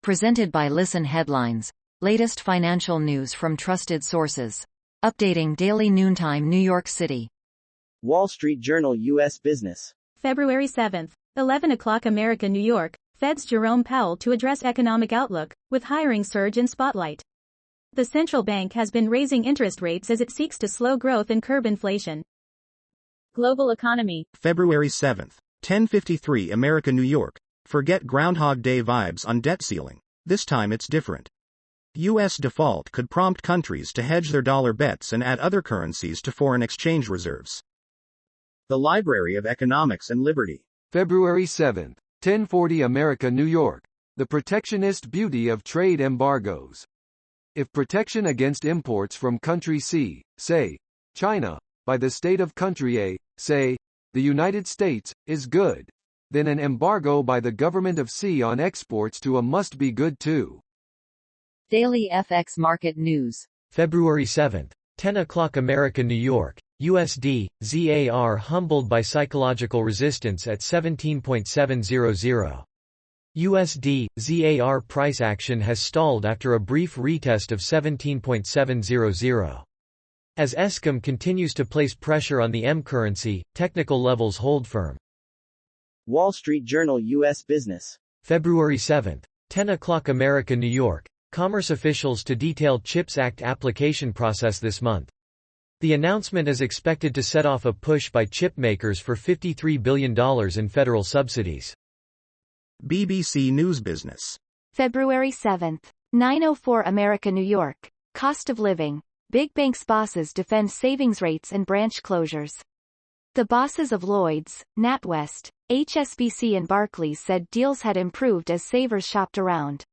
Presented by Listen Headlines. Latest financial news from trusted sources. Updating daily noontime New York City. Wall Street Journal U.S. Business. February 7th, 11 o'clock America, New York. Fed's Jerome Powell to address economic outlook, with hiring surge in spotlight. The central bank has been raising interest rates as it seeks to slow growth and curb inflation. Global economy. February 7th, 10:53 America, New York. Forget Groundhog Day vibes on debt ceiling. This time it's different. U.S. default could prompt countries to hedge their dollar bets and add other currencies to foreign exchange reserves. The Library of Economics and Liberty. February 7th, 10:40 America, New York. The protectionist beauty of trade embargoes. If protection against imports from country C, say, China, by the state of country A, say, the United States, is good, then an embargo by the government of C on exports to A must be good too. Daily FX Market News. February 7th, 10 o'clock America, New York. USD, ZAR humbled by psychological resistance at 17.700. USD, ZAR price action has stalled after a brief retest of 17.700. As ESCOM continues to place pressure on the M currency, technical levels hold firm. Wall Street Journal U.S. Business. February 7th, 10 o'clock America, New York. Commerce officials to detail CHIPS Act application process this month. The announcement is expected to set off a push by chip makers for $53 billion in federal subsidies. BBC News Business. February 7th, 9:04 America, New York. Cost of living. Big banks bosses defend savings rates and branch closures. The bosses of Lloyds, NatWest, HSBC and Barclays said deals had improved as savers shopped around.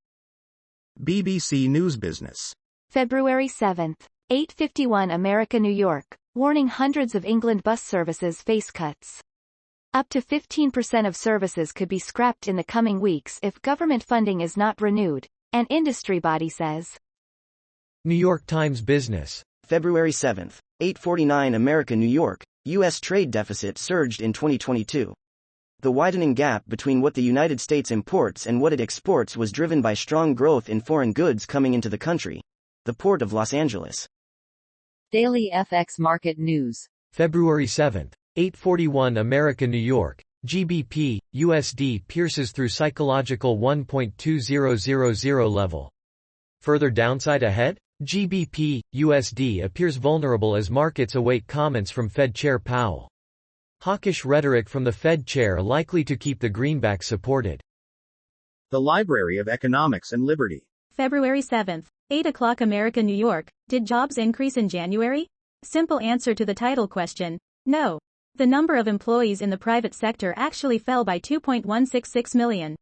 BBC News Business. February 7th, 8:51 America, New York. Warning hundreds of England bus services face cuts. Up to 15% of services could be scrapped in the coming weeks if government funding is not renewed, an industry body says. New York Times Business. February 7th, 8:49 America, New York. U.S. trade deficit surged in 2022. The widening gap between what the United States imports and what it exports was driven by strong growth in foreign goods coming into the country. The Port of Los Angeles. Daily FX Market News. February 7th, 8:41 America, New York. GBP, USD pierces through psychological 1.2000 level. Further downside ahead? GBP, USD appears vulnerable as markets await comments from Fed Chair Powell. Hawkish rhetoric from the Fed chair likely to keep the greenback supported. The Library of Economics and Liberty. February 7th, 8 o'clock America, New York. Did jobs increase in January? Simple answer to the title question: no. The number of employees in the private sector actually fell by 2.166 million.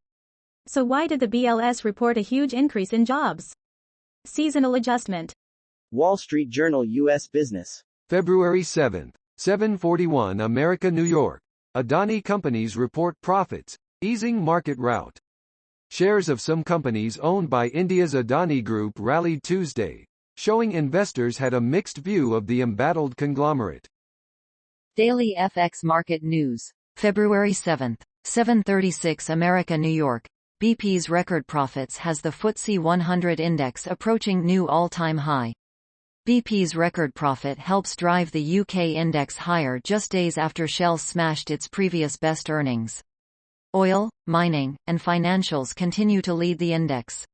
So why did the BLS report a huge increase in jobs? Seasonal adjustment. Wall Street Journal U.S. Business. February 7th, 7:41 America, New York. Adani companies report profits, easing market rout. Shares of some companies owned by India's Adani Group rallied Tuesday, showing investors had a mixed view of the embattled conglomerate. Daily FX Market News. February 7th, 7:36 America, New York. BP's record profits has the FTSE 100 index approaching new all-time high. BP's record profit helps drive the UK index higher just days after Shell smashed its previous best earnings. Oil, mining, and financials continue to lead the index.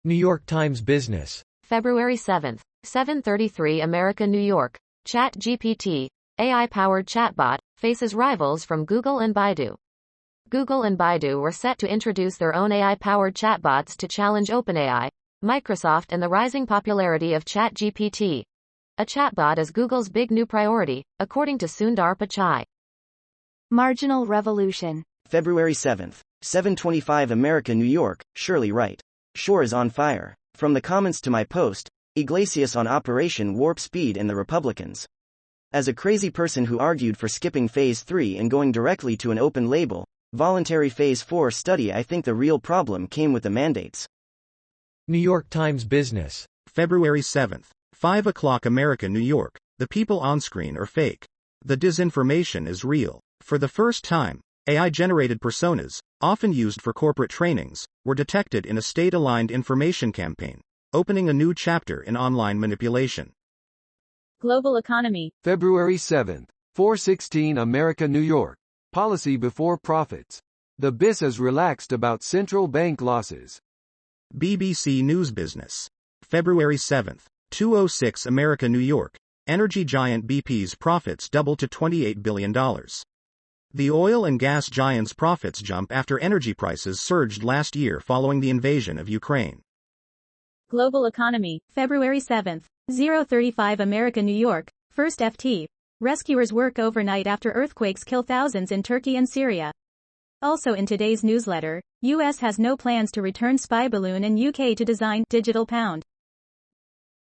New York Times Business. February 7th, 7:33 America, New York. ChatGPT, AI-powered chatbot, faces rivals from Google and Baidu. Google and Baidu were set to introduce their own AI-powered chatbots to challenge OpenAI, Microsoft and the rising popularity of ChatGPT. A chatbot is Google's big new priority, according to Sundar Pichai. Marginal revolution. February 7th, 7:25 America, New York. Shirley Wright. Shore is on fire. From the comments to my post, Iglesias on Operation Warp Speed and the Republicans. As a crazy person who argued for skipping Phase 3 and going directly to an open label, voluntary Phase 4 study, I think the real problem came with the mandates. New York Times Business. February 7th, 5 o'clock America, New York. The people on screen are fake. The disinformation is real. For the first time, AI-generated personas, often used for corporate trainings, were detected in a state-aligned information campaign, opening a new chapter in online manipulation. Global economy. February 7th, 416 America, New York. Policy before profits. The BIS is relaxed about central bank losses. BBC News Business. February 7th, 206 America, New York. Energy giant BP's profits double to $28 billion. The oil and gas giant's profits jump after energy prices surged last year following the invasion of Ukraine. Global economy. February 7th, 035 America, New York. First FT. Rescuers work overnight after earthquakes kill thousands in Turkey and Syria. Also in today's newsletter, US has no plans to return spy balloon and UK to design digital pound.